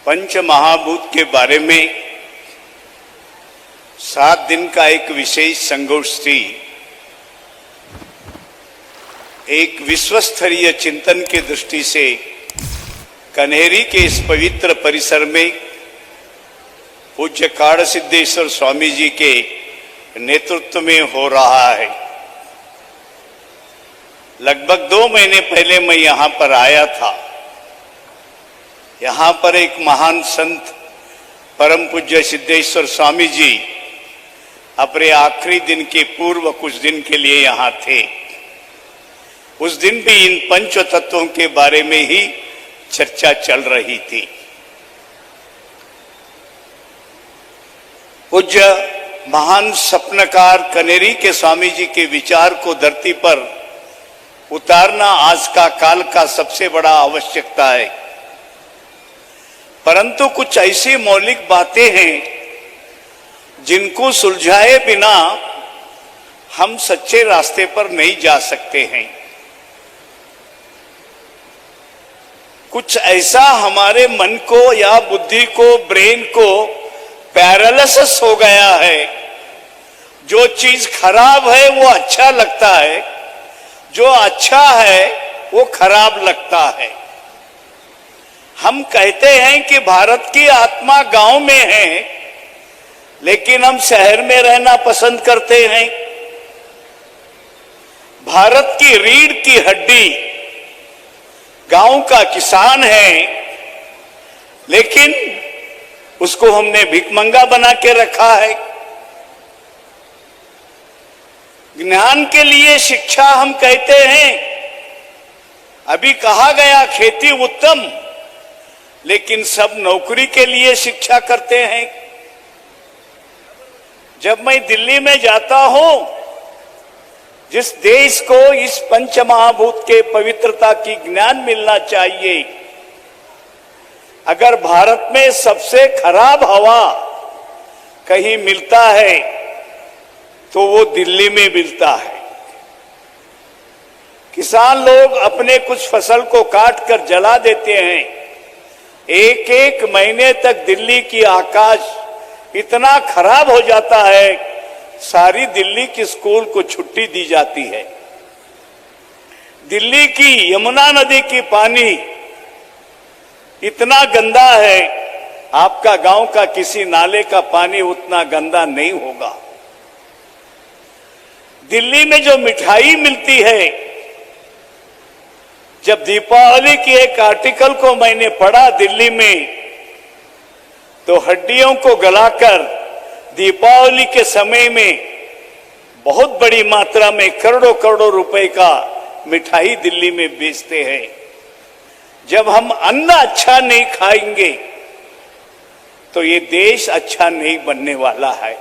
पंच महाभूत के बारे में 7 दिन का एक विशेष संगोष्ठी एक विश्वस्तरीय चिंतन के दृष्टि से कन्हेरी के इस पवित्र परिसर में पूज्य काड़ सिद्धेश्वर स्वामी जी के नेतृत्व में हो रहा है। लगभग 2 महीने पहले मैं यहाँ पर आया था। यहाँ पर एक महान संत परम पूज्य सिद्धेश्वर स्वामी जी अपने आखिरी दिन के पूर्व कुछ दिन के लिए यहाँ थे। उस दिन भी इन पंच तत्वों के बारे में ही चर्चा चल रही थी। पूज्य महान सपनकार कन्हेरी के स्वामी जी के विचार को धरती पर उतारना आज का काल का सबसे बड़ा आवश्यकता है। परंतु कुछ ऐसी मौलिक बातें हैं जिनको सुलझाए बिना हम सच्चे रास्ते पर नहीं जा सकते हैं। कुछ ऐसा हमारे मन को या बुद्धि को, ब्रेन को पैरालिसिस हो गया है। जो चीज खराब है वो अच्छा लगता है, जो अच्छा है वो खराब लगता है। हम कहते हैं कि भारत की आत्मा गांव में है, लेकिन हम शहर में रहना पसंद करते हैं। भारत की रीढ़ की हड्डी गांव का किसान है, लेकिन उसको हमने भिखमंगा बना के रखा है। ज्ञान के लिए शिक्षा हम कहते हैं। अभी कहा गया खेती उत्तम, लेकिन सब नौकरी के लिए शिक्षा करते हैं। जब मैं दिल्ली में जाता हूं, जिस देश को इस पंच महाभूत के पवित्रता की ज्ञान मिलना चाहिए, अगर भारत में सबसे खराब हवा कहीं मिलता है तो वो दिल्ली में मिलता है। किसान लोग अपने कुछ फसल को काट कर जला देते हैं। एक महीने तक दिल्ली की आकाश इतना खराब हो जाता है, सारी दिल्ली की स्कूल को छुट्टी दी जाती है। दिल्ली की यमुना नदी की पानी इतना गंदा है, आपका गांव का किसी नाले का पानी उतना गंदा नहीं होगा। दिल्ली में जो मिठाई मिलती है, जब दीपावली की एक आर्टिकल को मैंने पढ़ा दिल्ली में, तो हड्डियों को गलाकर दीपावली के समय में बहुत बड़ी मात्रा में करोड़ों करोड़ों रुपए का मिठाई दिल्ली में बेचते हैं। जब हम अन्न अच्छा नहीं खाएंगे तो ये देश अच्छा नहीं बनने वाला है।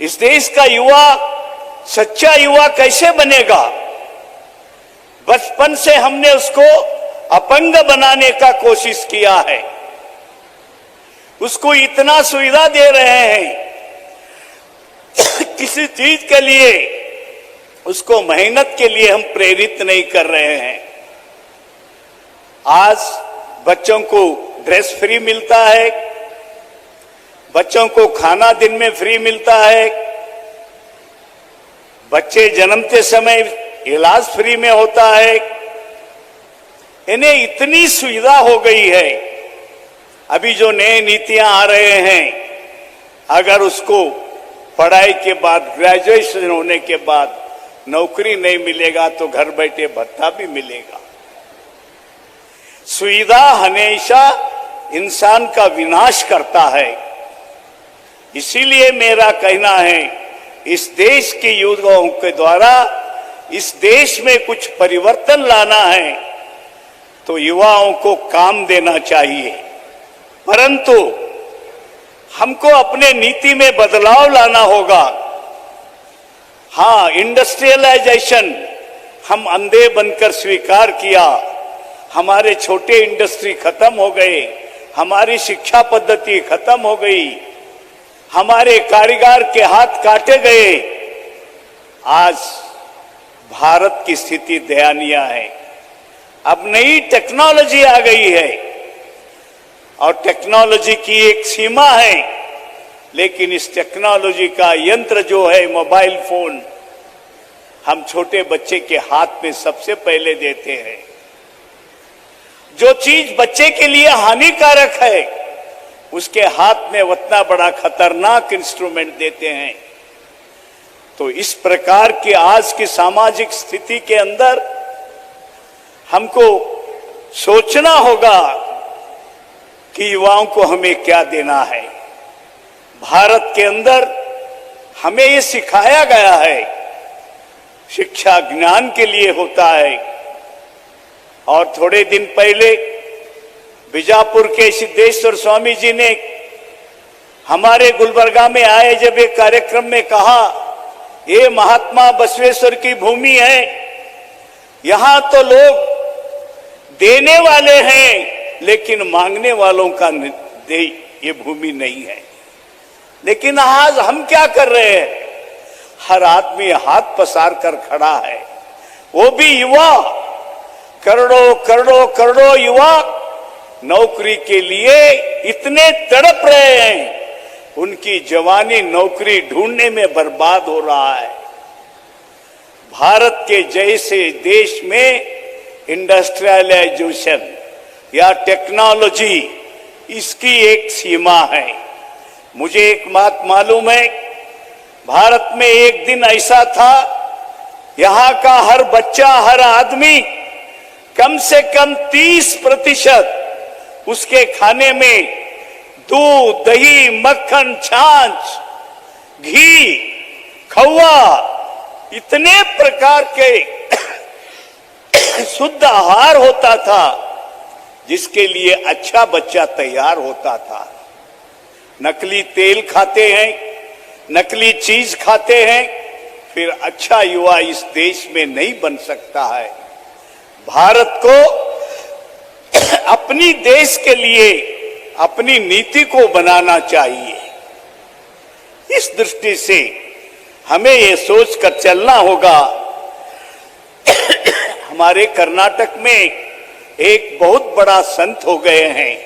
इस देश का युवा सच्चा युवा कैसे बनेगा? बचपन से हमने उसको अपंग बनाने का कोशिश किया है। उसको इतना सुविधा दे रहे हैं, किसी चीज के लिए उसको मेहनत के लिए हम प्रेरित नहीं कर रहे हैं। आज बच्चों को ड्रेस फ्री मिलता है, बच्चों को खाना दिन में फ्री मिलता है, बच्चे जन्मते समय इलाज फ्री में होता है। इन्हें इतनी सुविधा हो गई है। अभी जो नए नीतियां आ रहे हैं, अगर उसको पढ़ाई के बाद, ग्रेजुएशन होने के बाद नौकरी नहीं मिलेगा तो घर बैठे भत्ता भी मिलेगा। सुविधा हमेशा इंसान का विनाश करता है। इसीलिए मेरा कहना है, इस देश के युवाओं के द्वारा इस देश में कुछ परिवर्तन लाना है तो युवाओं को काम देना चाहिए। परंतु हमको अपने नीति में बदलाव लाना होगा। हाँ, इंडस्ट्रियलाइजेशन हम अंधे बनकर स्वीकार किया। हमारे छोटे इंडस्ट्री खत्म हो गए, हमारी शिक्षा पद्धति खत्म हो गई, हमारे कारीगर के हाथ काटे गए। आज भारत की स्थिति दयनीय है। अब नई टेक्नोलॉजी आ गई है, और टेक्नोलॉजी की एक सीमा है, लेकिन इस टेक्नोलॉजी का यंत्र जो है मोबाइल फोन, हम छोटे बच्चे के हाथ में सबसे पहले देते हैं। जो चीज बच्चे के लिए हानिकारक है, उसके हाथ में उतना बड़ा खतरनाक इंस्ट्रूमेंट देते हैं। तो इस प्रकार की आज की सामाजिक स्थिति के अंदर हमको सोचना होगा कि युवाओं को हमें क्या देना है। भारत के अंदर हमें ये सिखाया गया है, शिक्षा ज्ञान के लिए होता है। और थोड़े दिन पहले बीजापुर के सिद्धेश्वर स्वामी जी ने हमारे गुलबर्गा में आए जब एक कार्यक्रम में कहा, ये महात्मा बसवेश्वर की भूमि है, यहां तो लोग देने वाले हैं लेकिन मांगने वालों का ये भूमि नहीं है। लेकिन आज हम क्या कर रहे हैं, हर आदमी हाथ पसार कर खड़ा है, वो भी युवा, करोड़ों करोड़ों करोड़ों युवा नौकरी के लिए इतने तड़प रहे हैं, उनकी जवानी नौकरी ढूंढने में बर्बाद हो रहा है। भारत के जैसे देश में इंडस्ट्रियलाइजेशन या टेक्नोलॉजी, इसकी एक सीमा है। मुझे एक बात मालूम है, भारत में एक दिन ऐसा था, यहां का हर बच्चा, हर आदमी कम से कम 30% उसके खाने में दूध, दही, मक्खन, छाछ, घी, खौआ, इतने प्रकार के शुद्ध आहार होता था जिसके लिए अच्छा बच्चा तैयार होता था। नकली तेल खाते हैं, नकली चीज खाते हैं, फिर अच्छा युवा इस देश में नहीं बन सकता है। भारत को अपनी देश के लिए अपनी नीति को बनाना चाहिए। इस दृष्टि से हमें ये सोचकर चलना होगा। हमारे कर्नाटक में एक बहुत बड़ा संत हो गए हैं,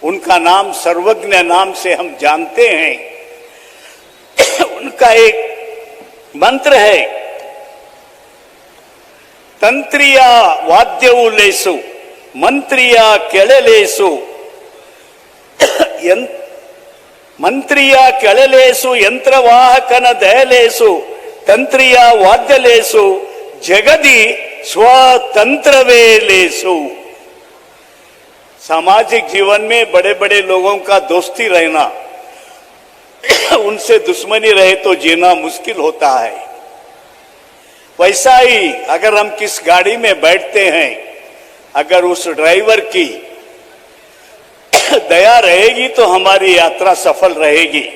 उनका नाम सर्वज्ञ नाम से हम जानते हैं। उनका एक मंत्र है, तंत्रिया वाद्यउलेसु मंत्रिया केळलेसु मंत्रिया केळलेसु यंत्रवाहकन दयलेसु तंत्रिया वाद्यलेसु जगदी स्वतंत्रवेलेसु। सामाजिक जीवन में बड़े बड़े लोगों का दोस्ती रहना, उनसे दुश्मनी रहे तो जीना मुश्किल होता है। वैसा ही अगर हम किस गाड़ी में बैठते हैं, अगर उस ड्राइवर की दया रहेगी तो हमारी यात्रा सफल रहेगी,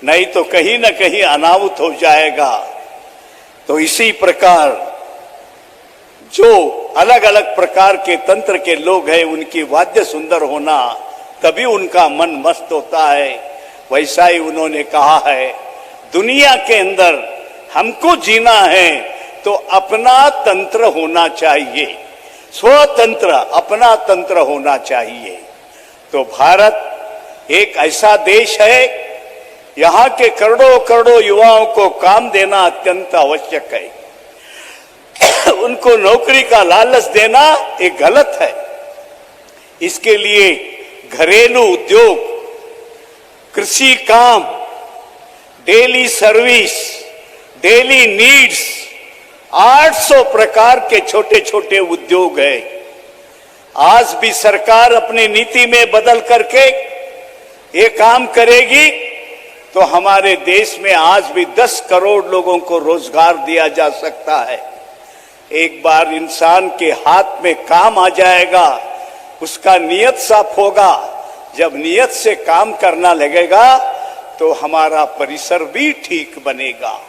नहीं तो कहीं न कहीं अनाहुत हो जाएगा। तो इसी प्रकार जो अलग अलग प्रकार के तंत्र के लोग हैं, उनकी वाद्य सुंदर होना, तभी उनका मन मस्त होता है। वैसा ही उन्होंने कहा है, दुनिया के अंदर हमको जीना है तो अपना तंत्र होना चाहिए, स्वतंत्र अपना तंत्र होना चाहिए। तो भारत एक ऐसा देश है, यहाँ के करोड़ों करोड़ों युवाओं को काम देना अत्यंत आवश्यक है। उनको नौकरी का लालच देना एक गलत है। इसके लिए घरेलू उद्योग, कृषि काम, डेली सर्विस, डेली नीड्स, 800 प्रकार के छोटे छोटे उद्योग है। आज भी सरकार अपनी नीति में बदल करके ये काम करेगी तो हमारे देश में आज भी 10 करोड़ लोगों को रोजगार दिया जा सकता है। एक बार इंसान के हाथ में काम आ जाएगा, उसका नियत साफ होगा, जब नियत से काम करना लगेगा तो हमारा परिसर भी ठीक बनेगा।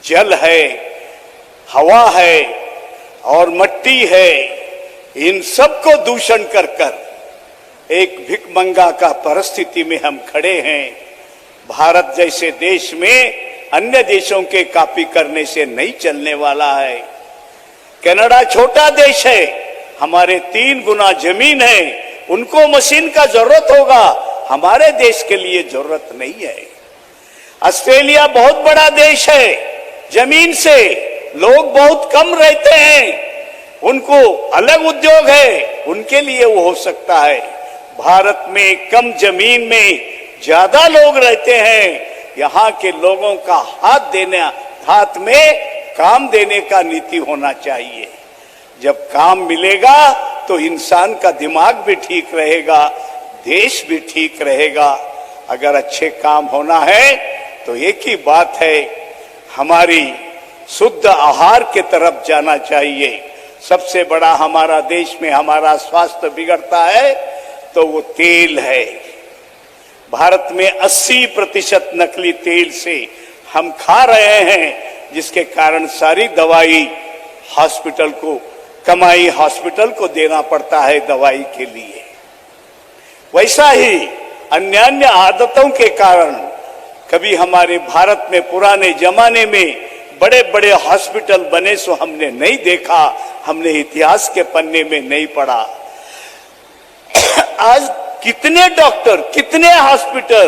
जल है, हवा है और मट्टी है, इन सबको दूषण कर कर एक भिखमंगा का परिस्थिति में हम खड़े हैं। भारत जैसे देश में अन्य देशों के कॉपी करने से नहीं चलने वाला है। कनाडा छोटा देश है, हमारे 3 गुना जमीन है, उनको मशीन का जरूरत होगा, हमारे देश के लिए जरूरत नहीं है। ऑस्ट्रेलिया बहुत बड़ा देश है, जमीन से लोग बहुत कम रहते हैं, उनको अलग उद्योग है, उनके लिए वो हो सकता है। भारत में कम जमीन में ज्यादा लोग रहते हैं, यहाँ के लोगों का हाथ में काम देने का नीति होना चाहिए। जब काम मिलेगा तो इंसान का दिमाग भी ठीक रहेगा, देश भी ठीक रहेगा। अगर अच्छे काम होना है तो एक ही बात है, हमारी शुद्ध आहार के तरफ जाना चाहिए। सबसे बड़ा हमारा देश में हमारा स्वास्थ्य बिगड़ता है तो वो तेल है। भारत में 80% नकली तेल से हम खा रहे हैं, जिसके कारण सारी दवाई हॉस्पिटल को, कमाई हॉस्पिटल को देना पड़ता है दवाई के लिए। वैसा ही अन्य आदतों के कारण कभी हमारे भारत में पुराने जमाने में बड़े बड़े हॉस्पिटल बने सो हमने नहीं देखा, हमने इतिहास के पन्ने में नहीं पढ़ा। आज कितने डॉक्टर, कितने हॉस्पिटल,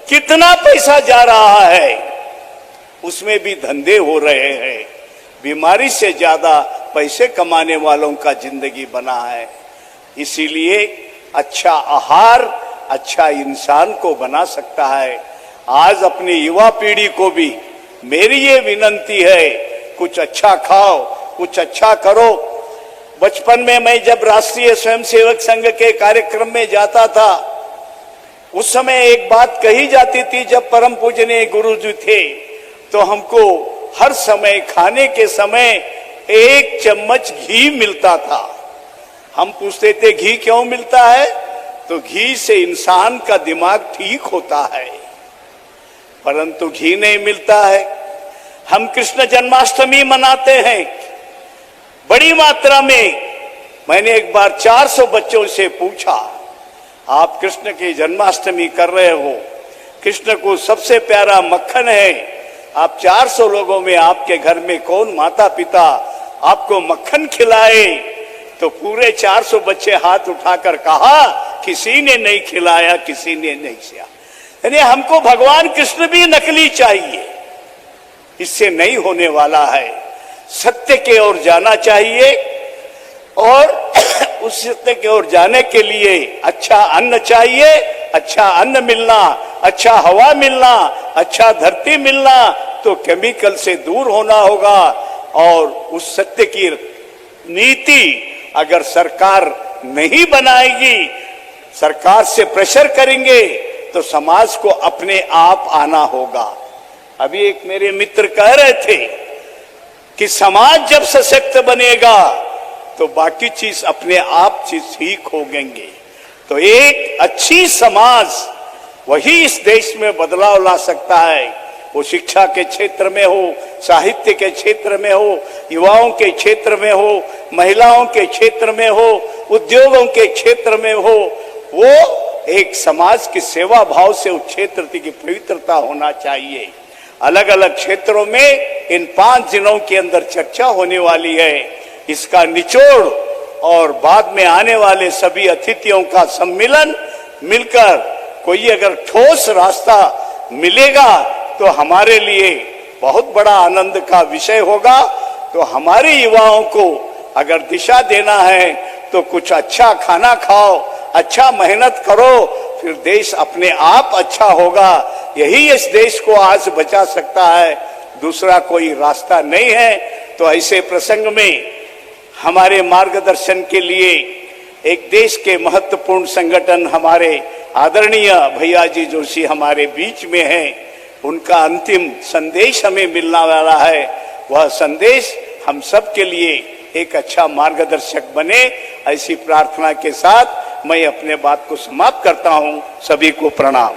कितना पैसा जा रहा है, उसमें भी धंधे हो रहे हैं। बीमारी से ज्यादा पैसे कमाने वालों का जिंदगी बना है। इसीलिए अच्छा आहार अच्छा इंसान को बना सकता है। आज अपनी युवा पीढ़ी को भी मेरी ये विनती है, कुछ अच्छा खाओ, कुछ अच्छा करो। बचपन में मैं जब राष्ट्रीय स्वयंसेवक संघ के कार्यक्रम में जाता था, उस समय एक बात कही जाती थी, जब परम पूजनीय गुरु जी थे तो हमको हर समय खाने के समय 1 चम्मच घी मिलता था। हम पूछते थे घी क्यों मिलता है, तो घी से इंसान का दिमाग ठीक होता है, परंतु घी नहीं मिलता है। हम कृष्ण जन्माष्टमी मनाते हैं बड़ी मात्रा में। मैंने एक बार 400 बच्चों से पूछा, आप कृष्ण की जन्माष्टमी कर रहे हो, कृष्ण को सबसे प्यारा मक्खन है, आप 400 लोगों में आपके घर में कौन माता पिता आपको मक्खन खिलाए? तो पूरे 400 बच्चे हाथ उठाकर कहा, किसी ने नहीं खिलाया, किसी ने नहीं किया। यानी हमको भगवान कृष्ण भी नकली चाहिए, इससे नहीं होने वाला है। सत्य के ओर जाना चाहिए, और उस सत्य की ओर जाने के लिए अच्छा अन्न चाहिए। अच्छा अन्न मिलना, अच्छा हवा मिलना, अच्छा धरती मिलना, तो केमिकल से दूर होना होगा। और उस सत्य की नीति अगर सरकार नहीं बनाएगी, सरकार से प्रेशर करेंगे, तो समाज को अपने आप आना होगा। अभी एक मेरे मित्र कह रहे थे कि समाज जब सशक्त बनेगा तो बाकी चीज अपने आप चीज ठीक हो गएंगे। तो एक अच्छी समाज वही इस देश में बदलाव ला सकता है। वो शिक्षा के क्षेत्र में हो, साहित्य के क्षेत्र में हो, युवाओं के क्षेत्र में हो, महिलाओं के क्षेत्र में हो, उद्योगों के क्षेत्र में हो। वो एक समाज की सेवा भाव से उस क्षेत्र की पवित्रता होना चाहिए। अलग अलग क्षेत्रों में इन 5 दिनों के अंदर चर्चा होने वाली है। इसका निचोड़ और बाद में आने वाले सभी अतिथियों का सम्मिलन मिलकर कोई अगर ठोस रास्ता मिलेगा तो हमारे लिए बहुत बड़ा आनंद का विषय होगा। तो हमारे युवाओं को अगर दिशा देना है तो कुछ अच्छा खाना खाओ, अच्छा मेहनत करो, फिर देश अपने आप अच्छा होगा। यही इस देश को आज बचा सकता है, दूसरा कोई रास्ता नहीं है। तो ऐसे प्रसंग में हमारे मार्गदर्शन के लिए एक देश के महत्वपूर्ण संगठन हमारे आदरणीय भैया जी जोशी हमारे बीच में हैं। उनका अंतिम संदेश हमें मिलने वाला है। वह संदेश हम सब के लिए एक अच्छा मार्गदर्शक बने, ऐसी प्रार्थना के साथ मैं अपने बात को समाप्त करता हूं। सभी को प्रणाम।